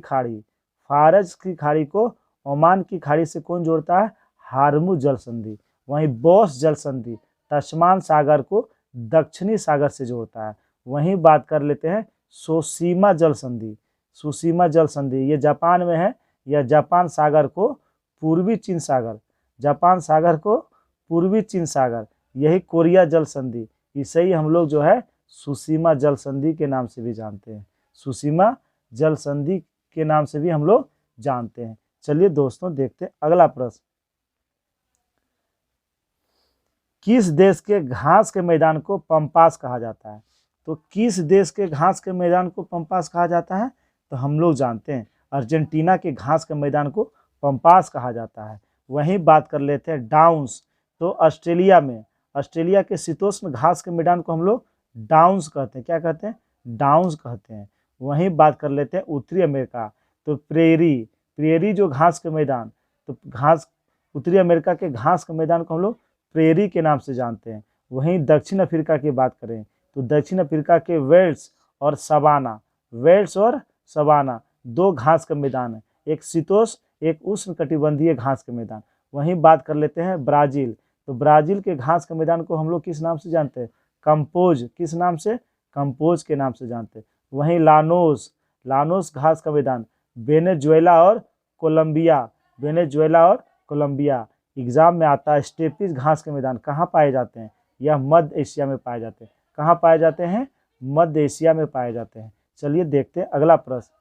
खाड़ी को ओमान की खाड़ी से कौन जोड़ता है? हार्मुज जल संधि। वहीं बोस जल संधि तस्मान सागर को दक्षिणी सागर से जोड़ता है। वहीं बात कर लेते हैं सोशीमा जल संधि, सुशीमा जल संधि ये जापान में है। यह जापान सागर को पूर्वी चीन सागर, जापान सागर को पूर्वी चीन सागर, यही कोरिया जल संधि, इसे ही हम लोग जो है सुसीमा जल संधि के नाम से भी जानते हैं। सुसीमा जल संधि के नाम से भी हम लोग जानते हैं। चलिए दोस्तों देखते हैं अगला प्रश्न। किस देश के घास के मैदान को पंपास कहा जाता है? तो किस देश के घास के मैदान को पंपास कहा जाता है? तो हम लोग जानते हैं अर्जेंटीना के घास के मैदान को पंपास कहा जाता है। वहीं बात कर लेते हैं डाउन्स। तो ऑस्ट्रेलिया के शीतोष्ण घास के मैदान को हम लोग डाउन्स कहते हैं। क्या कहते हैं? डाउन्स कहते हैं। वहीं बात कर लेते हैं उत्तरी अमेरिका। तो प्रेरी जो घास के मैदान, तो घास उत्तरी अमेरिका के घास के मैदान को हम लोग प्रेरी के नाम से जानते हैं। वहीं दक्षिण अफ्रीका की बात करें तो दक्षिण अफ्रीका के वेल्स और सवाना दो घास का मैदान है, एक शीतोष्ण एक उष्णकटिबंधीय घास के मैदान। वहीं बात कर लेते हैं ब्राजील। तो ब्राजील के घास के मैदान को हम लोग किस नाम से जानते हैं? कंपोज। किस नाम से? कंपोज के नाम से जानते हैं। वहीं लानोस घास का मैदान वेनेजुएला और कोलंबिया। एग्जाम में आता है स्टेपीज घास के मैदान कहाँ पाए जाते हैं? यह मध्य एशिया में पाए जाते हैं। कहाँ पाए जाते हैं? मध्य एशिया में पाए जाते हैं। चलिए देखते हैं अगला प्रश्न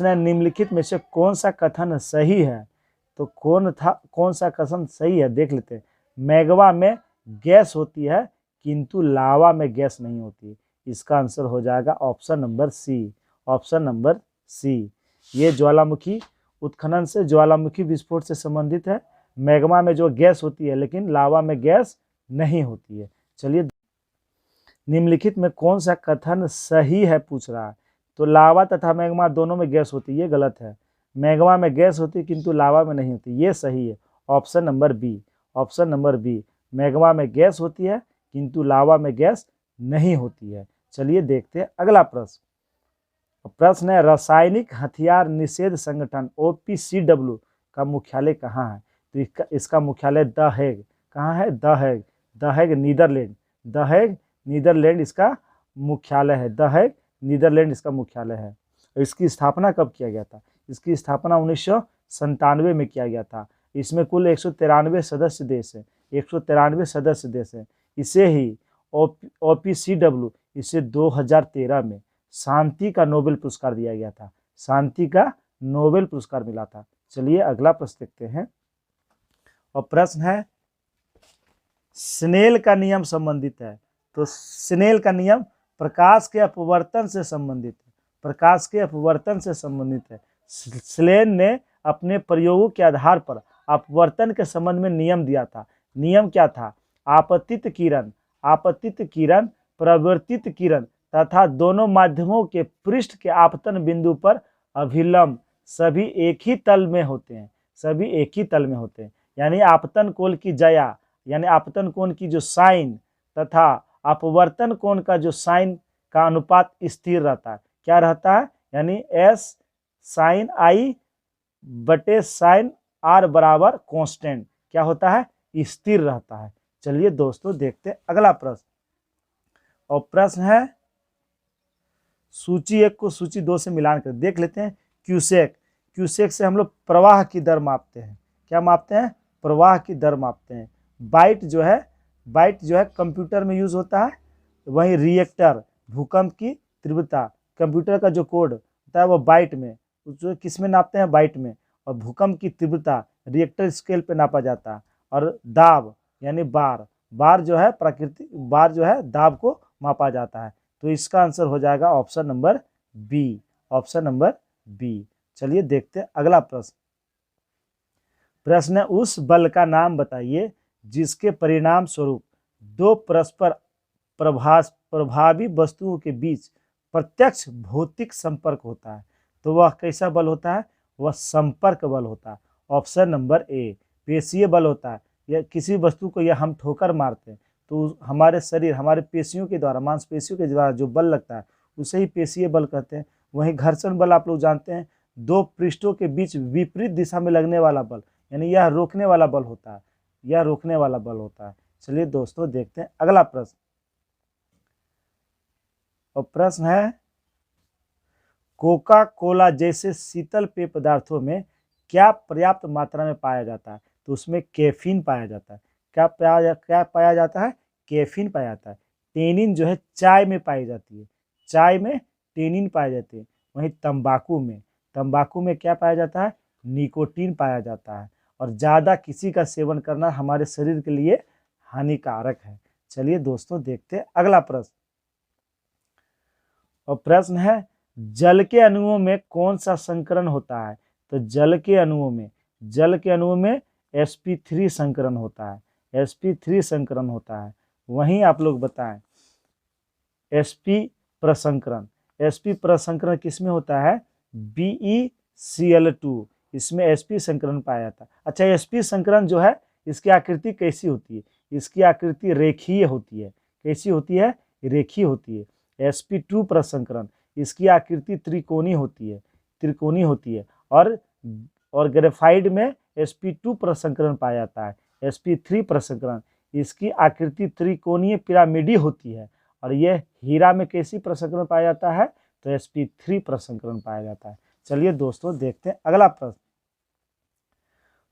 है निम्नलिखित में से कौन सा कथन सही है? तो कौन सा कथन सही है देख लेते हैं। मैग्मा में गैस होती है किंतु लावा में गैस नहीं होती। इसका आंसर हो जाएगा ऑप्शन नंबर सी। ये ज्वालामुखी उत्खनन से ज्वालामुखी विस्फोट से संबंधित है। मैग्मा में जो गैस होती है लेकिन लावा में गैस नहीं होती है। चलिए निम्नलिखित में कौन सा कथन सही है पूछ रहा है। तो लावा तथा मैग्मा दोनों में गैस होती है, ये गलत है। मैग्मा में गैस होती है किंतु लावा में नहीं होती, ये सही है। ऑप्शन नंबर बी मैग्मा में गैस होती है किंतु लावा में गैस नहीं होती है। चलिए देखते हैं अगला प्रश्न है रासायनिक हथियार निषेध संगठन OPCW का मुख्यालय कहाँ है? तो इसका मुख्यालय द हेग। कहाँ है? द हेग नीदरलैंड इसका मुख्यालय है। द हेग नीदरलैंड इसका मुख्यालय है। इसकी स्थापना कब किया गया था? इसकी स्थापना 1997 में किया गया था। इसमें कुल 193 सदस्य देश है। 193 सदस्य देश है। इसे ही OPCW इसे 2013 में शांति का नोबेल पुरस्कार दिया गया था। शांति का नोबेल पुरस्कार मिला था। चलिए अगला प्रश्न देखते हैं। और प्रश्न है स्नेल का नियम संबंधित है। तो स्नेल का नियम प्रकाश के अपवर्तन से संबंधित है। स्नेल ने अपने प्रयोगों के आधार पर अपवर्तन के संबंध में नियम दिया था। नियम क्या था? आपतित किरण, प्रवर्तित किरण तथा दोनों माध्यमों के पृष्ठ के आपतन बिंदु पर अभिलंब सभी एक ही तल में होते हैं। यानी आपतन कोण की ज्या यानी आपतन कोण की जो साइन तथा अपवर्तन कोण का जो साइन का अनुपात स्थिर रहता है। क्या रहता है? यानी S sin I बटे sin R बराबर कांस्टेंट क्या होता है? स्थिर रहता है। चलिए दोस्तों देखते हैं अगला प्रश्न। और प्रश्न है सूची 1 को सूची 2 से मिलान कर देख लेते हैं। क्यूसेक से हम लोग प्रवाह की दर मापते हैं। क्या मापते हैं? प्रवाह की दर मापते हैं। बाइट जो है कंप्यूटर में यूज होता है। वहीं रिएक्टर भूकंप की तीव्रता, कंप्यूटर का जो कोड होता है वो बाइट में, जो किस में नापते हैं? बाइट में। और भूकंप की तीव्रता रिएक्टर स्केल पे नापा जाता है। और दाब यानी बार जो है प्राकृतिक बार जो है दाब को मापा जाता है। तो इसका आंसर हो जाएगा ऑप्शन नंबर बी। चलिए देखते हैं अगला प्रश्न है उस बल का नाम बताइए जिसके परिणाम स्वरूप दो परस्पर प्रभावी वस्तुओं के बीच प्रत्यक्ष भौतिक संपर्क होता है। तो वह कैसा बल होता है? वह संपर्क बल होता है। ऑप्शन नंबर ए पेशीय बल होता है। या किसी वस्तु को या हम ठोकर मारते हैं तो हमारे शरीर हमारे पेशियों के द्वारा मांसपेशियों के द्वारा जो बल लगता है उसे ही पेशीय बल कहते हैं। वहीं घर्षण बल आप लोग जानते हैं, दो पृष्ठों के बीच विपरीत दिशा में लगने वाला बल, यानी यह रोकने वाला बल होता है। चलिए दोस्तों देखते हैं अगला प्रश्न। और प्रश्न है कोका कोला जैसे शीतल पेय पदार्थों में क्या पर्याप्त मात्रा में पाया जाता है? तो उसमें कैफीन पाया जाता है। क्या पाया जाता है? कैफीन पाया जाता है। टेनिन जो है चाय में पाई जाती है, चाय में टेनिन पाए जाते हैं। वहीं तंबाकू में क्या पाया जाता है, निकोटीन पाया जाता है। और ज़्यादा किसी का सेवन करना हमारे शरीर के लिए हानिकारक है। चलिए दोस्तों देखते हैं अगला प्रश्न। और प्रश्न है, जल के अणुओं में कौन सा संकरण होता है? तो जल के अणुओं में sp3 संकरण होता है, sp3 संकरण होता है। वहीं आप लोग बताएं sp प्रसंकरण किस में होता है? BeCl2, इसमें sp संकरण पाया जाता है। अच्छा, sp संकरण जो है इसकी आकृति कैसी होती है? इसकी आकृति रेखीय होती है। कैसी होती है? रेखीय होती है। sp2 प्रसंकरण, इसकी आकृति त्रिकोणीय होती है। और ग्रेफाइट में sp2 प्रसंकरण पाया जाता है। sp3 प्रसंकरण, इसकी आकृति त्रिकोणीय पिरामिडीय होती है। और यह हीरा में कैसी प्रसंकरण पाया जाता है? तो sp3 प्रसंकरण पाया जाता है। चलिए दोस्तों देखते हैं अगला प्रश्न।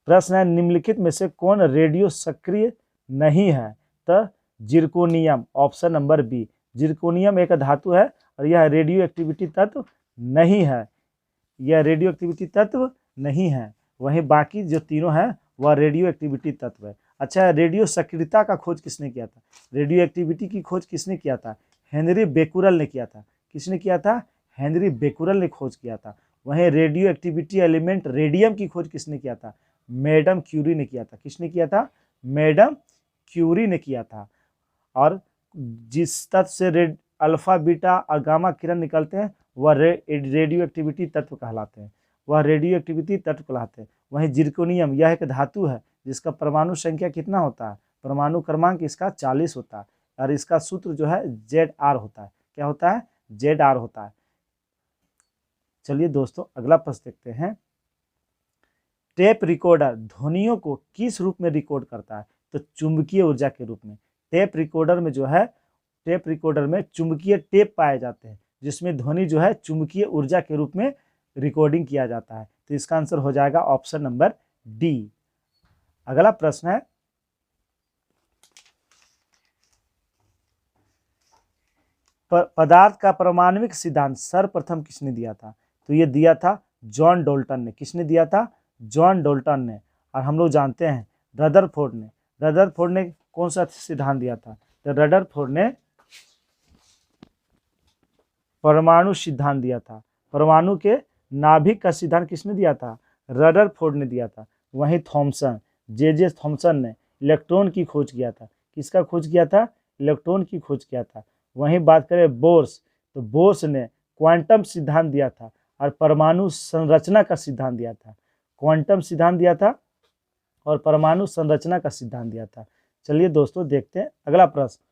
प्रश्न है, निम्नलिखित में से कौन रेडियो सक्रिय नहीं है? तो zirconium, option number b. Zirconium एक धातु है और यह रेडियो एक्टिविटी तत्व नहीं है, यह रेडियो एक्टिविटी तत्व नहीं है। वहीं बाकी जो तीनों हैं वह रेडियो एक्टिविटी तत्व है। अच्छा, रेडियो सक्रियता का खोज किसने किया था? रेडियो एक्टिविटी की खोज किसने किया था? हेनरी बेकुरल ने किया था। किसने किया था? हेनरी बेकुरल ने खोज किया था। वहीं रेडियो एक्टिविटी एलिमेंट रेडियम की खोज किसने किया था? मैडम क्यूरी ने किया था। किसने किया था? मैडम क्यूरी ने किया था। और जिस तत्व से अल्फा, बीटा और गामा किरण निकलते हैं वह रेडियो एक्टिविटी तत्व कहलाते हैं, वहीं जिरकोनियम यह एक धातु है जिसका परमाणु संख्या कितना होता है? परमाणु क्रमांक इसका 40 होता है और इसका सूत्र जो है Zr होता है। क्या होता है? Zr होता है। चलिए दोस्तों अगला प्रश्न देखते हैं। टेप रिकॉर्डर ध्वनियों को किस रूप में रिकॉर्ड करता है? तो चुंबकीय ऊर्जा के रूप में। टेप रिकॉर्डर में चुंबकीय टेप पाए जाते हैं जिसमें ध्वनि जो है चुंबकीय ऊर्जा के रूप में रिकॉर्डिंग किया जाता है। तो इसका आंसर हो जाएगा ऑप्शन नंबर डी। अगला प्रश्न है, पदार्थ का परमाणविक सिद्धांत सर्वप्रथम किसने दिया था? तो ये दिया था जॉन डाल्टन ने। किसने दिया था? जॉन डाल्टन ने। और हम लोग जानते हैं रदरफोर्ड ने कौन सा सिद्धांत दिया था? तो रदरफोर्ड ने परमाणु सिद्धांत दिया था। परमाणु के नाभिक का सिद्धांत किसने दिया था? रदरफोर्ड ने दिया था। वहीं थॉमसन, जे थॉमसन ने इलेक्ट्रॉन की खोज किया था। किसका खोज किया था? इलेक्ट्रॉन की खोज किया था। वहीं बात करें बोर्स, तो बोर्स ने क्वांटम सिद्धांत दिया था और परमाणु संरचना का सिद्धांत दिया था। क्वांटम सिद्धांत दिया था और परमाणु संरचना का सिद्धांत दिया था। चलिए दोस्तों देखते हैं अगला प्रश्न।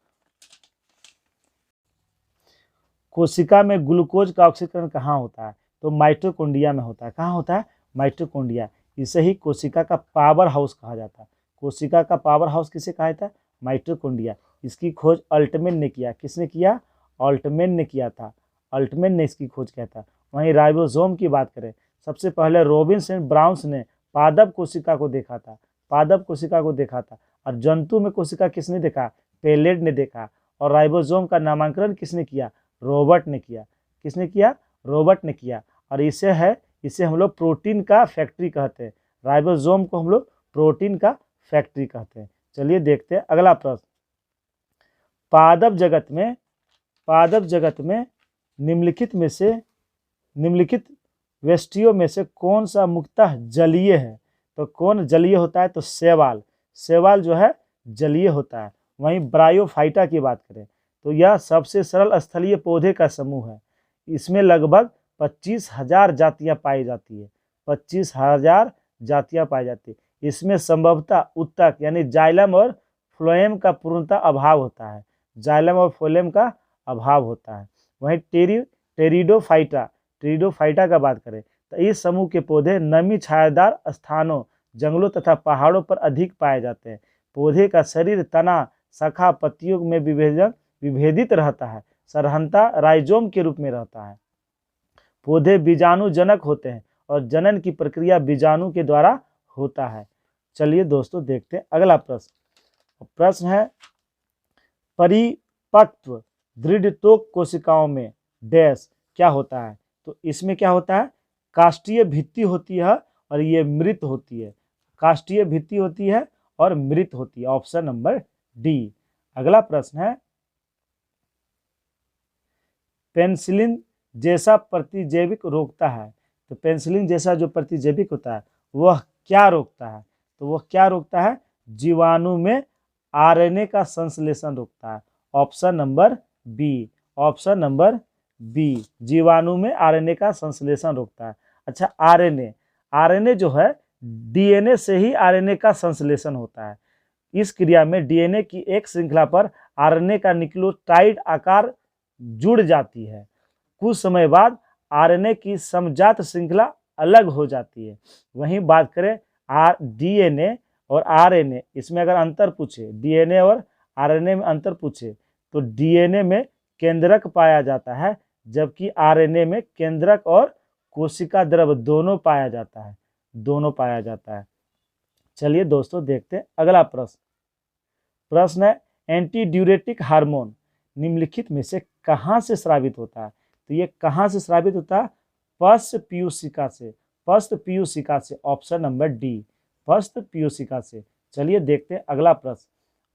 कोशिका में ग्लूकोज का ऑक्सीकरण कहाँ होता है? तो माइटोकॉन्ड्रिया में होता है। कहाँ होता है? माइटोकॉन्ड्रिया। इसे ही कोशिका का पावर हाउस कहा जाता है। कोशिका का पावर हाउस किसे कहा जाता है? माइटोकॉन्ड्रिया। इसकी खोज अल्टमैन ने किया। किसने किया? अल्टमैन ने किया था। अल्टमैन ने इसकी खोज किया था। वहीं राइबोसोम की बात करें, सबसे पहले रॉबिन्स एंड ब्राउन्स ने पादप कोशिका को देखा था। और जंतु में कोशिका किसने देखा? पेलेट ने देखा। और राइबोसोम का नामकरण किसने किया? रॉबर्ट ने किया। किसने किया? रॉबर्ट ने किया। और इसे हम लोग प्रोटीन का फैक्ट्री कहते हैं। राइबोसोम को हम लोग प्रोटीन का फैक्ट्री कहते हैं। चलिए देखते हैं अगला प्रश्न। पादप जगत में निम्नलिखित वेष्टियों में से कौन सा मुख्यतः जलीय है? तो कौन जलीय होता है? तो शैवाल जो है जलीय होता है। वहीं ब्रायोफाइटा की बात करें तो यह सबसे सरल स्थलीय पौधे का समूह है। इसमें लगभग 25,000 जातियां पाई जाती है। 25,000 जातियां पाई जाती है। इसमें संभवतः उत्तक यानी जाइलम और फ्लोएम का पूर्णतः अभाव होता है। वहीं टेरिडोफाइटा का बात करें तो इस समूह के पौधे नमी छायादार स्थानों, जंगलों तथा पहाड़ों पर अधिक पाए जाते हैं। पौधे का शरीर तना, शाखा, पत्तियों में विभेदित रहता है। साधारणतः राइजोम के रूप में रहता है। पौधे बीजाणुजनक होते हैं और जनन की प्रक्रिया बीजाणु के द्वारा होता है। चलिए दोस्तों देखते हैं अगला प्रश्न। प्रश्न है, परिपक्व दृढ़ त्वक कोशिकाओं में डैश क्या होता है? तो इसमें क्या होता है? काष्ठीय भित्ति होती है और ये मृत होती है। काष्ठीय भित्ति होती है और मृत होती है। Option number D. अगला प्रश्न है, पेनिसिलिन जैसा प्रतिजैविक रोकता है। तो पेनिसिलिन जैसा जो प्रतिजैविक होता है वह क्या रोकता है? तो वह क्या रोकता है? जीवाणु में आरएनए का संश्लेषण रोकता है। Option number b. Option number b, जीवाणु में आरएनए का संश्लेषण रोकता है। अच्छा, आरएनए जो है डीएनए से ही आरएनए का संश्लेषण होता है। इस क्रिया में डीएनए की एक श्रृंखला पर आरएनए का न्यूक्लियोटाइड आकार जुड़ जाती है। कुछ समय बाद आरएनए की समजात श्रृंखला अलग हो जाती है। वहीं बात करें डीएनए और आरएनए, इसमें अगर अंतर पूछे, डीएनए और आरएनए में अंतर पूछे, तो डीएनए में केंद्रक पाया जाता है जबकि आरएनए में केंद्रक और कोशिका द्रव दोनों पाया जाता है। दोनों पाया जाता है। चलिए दोस्तों देखते हैं अगला प्रश्न। प्रश्न है, एंटी ड्यूरेटिक हार्मोन निम्नलिखित में से कहाँ से स्रावित होता है? तो ये कहाँ से स्रावित होता है? पश्च पीयूषिका से। पश्च पीयूषिका से। ऑप्शन नंबर डी, पश्च पीयूषिका से। चलिए देखते हैं अगला प्रश्न।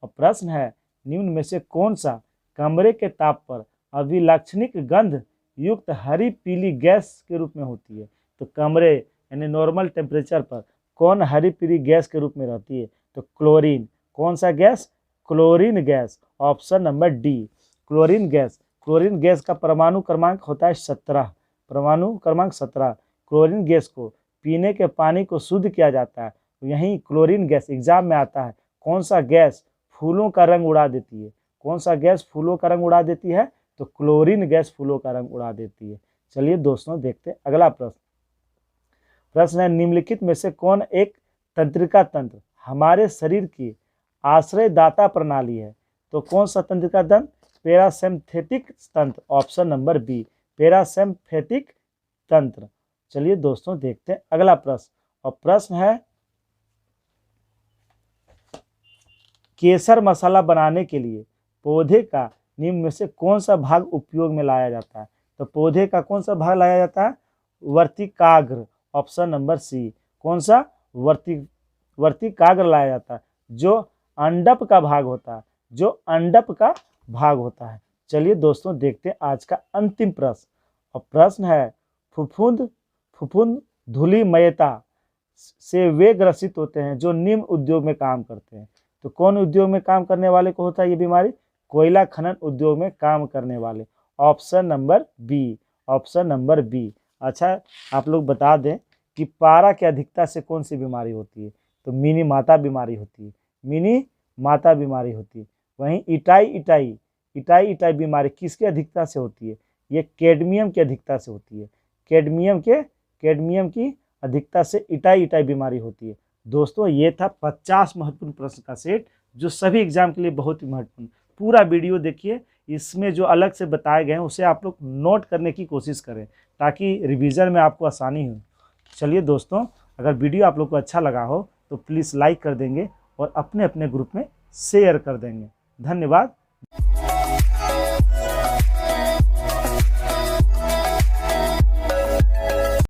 और प्रश्न है, निम्न में से कौन सा कमरे के ताप पर अभिलाक्षणिक गंध युक्त हरी पीली गैस के रूप में होती है? तो कमरे यानी नॉर्मल टेम्परेचर पर कौन हरी पीली गैस के रूप में रहती है? तो क्लोरीन। कौन सा gas? Chlorine gas. Option number D, chlorine gas. Chlorine gas का परमाणु क्रमांक होता है 17। परमाणु क्रमांक 17। क्लोरीन गैस को पीने के पानी को शुद्ध किया जाता है। यही क्लोरीन गैस एग्जाम में आता है। कौन सा गैस फूलों का रंग उड़ा देती है? कौन सा गैस फूलों का रंग उड़ा देती है? तो क्लोरीन गैस फूलों का रंग उड़ा देती है। चलिए दोस्तों देखते हैं अगला प्रश्न। प्रश्न है, निम्नलिखित में से कौन एक तंत्रिका तंत्र हमारे शरीर की आश्रयदाता प्रणाली है? तो कौन सा तंत्रिका तंत्र? पैरासिम्पैथिक तंत्र। ऑप्शन नंबर बी, पैरासिम्पैथिक तंत्र। चलिए दोस्तों देखते हैं अगला प्रश्न। और प्रश्न है, केसर मसाला बनाने के लिए पौधे का निम्न में से कौन सा भाग उपयोग में लाया जाता है? तो पौधे का कौन सा भाग लाया जाता है? वर्तिकाग्र। Option number c. कौन सा? वर्तिकाग्र लाया जाता है, जो अंडप का भाग होता है। जो अंडप का भाग होता है। चलिए दोस्तों देखते हैं आज का अंतिम प्रश्न। और प्रश्न है, फफूंद धूलिमयता से वे ग्रसित होते हैं जो निम्न उद्योग में काम करते हैं। तो कौन उद्योग में काम करने वाले को होता है ये बीमारी? कोयला खनन उद्योग में काम करने वाले। Option number b. Option number b. अच्छा, आप लोग बता दें कि पारा की अधिकता से कौन सी बीमारी होती है? तो मिनी माता बीमारी होती है। मिनी माता बीमारी होती है। वहीं इटाई बीमारी किसकी अधिकता से होती है? ये कैडमियम की अधिकता से होती है। कैडमियम की अधिकता से इटाई बीमारी होती है। दोस्तों ये था 50 महत्वपूर्ण प्रश्न का सेट जो सभी एग्जाम के लिए बहुत ही महत्वपूर्ण। पूरा वीडियो देखिए, इसमें जो अलग से बताए गए हैं उसे आप लोग नोट करने की कोशिश करें ताकि रिवीजन में आपको आसानी हो। चलिए दोस्तों, अगर वीडियो आप लोग को अच्छा लगा हो तो प्लीज़ लाइक कर देंगे और अपने अपने ग्रुप में शेयर कर देंगे। धन्यवाद।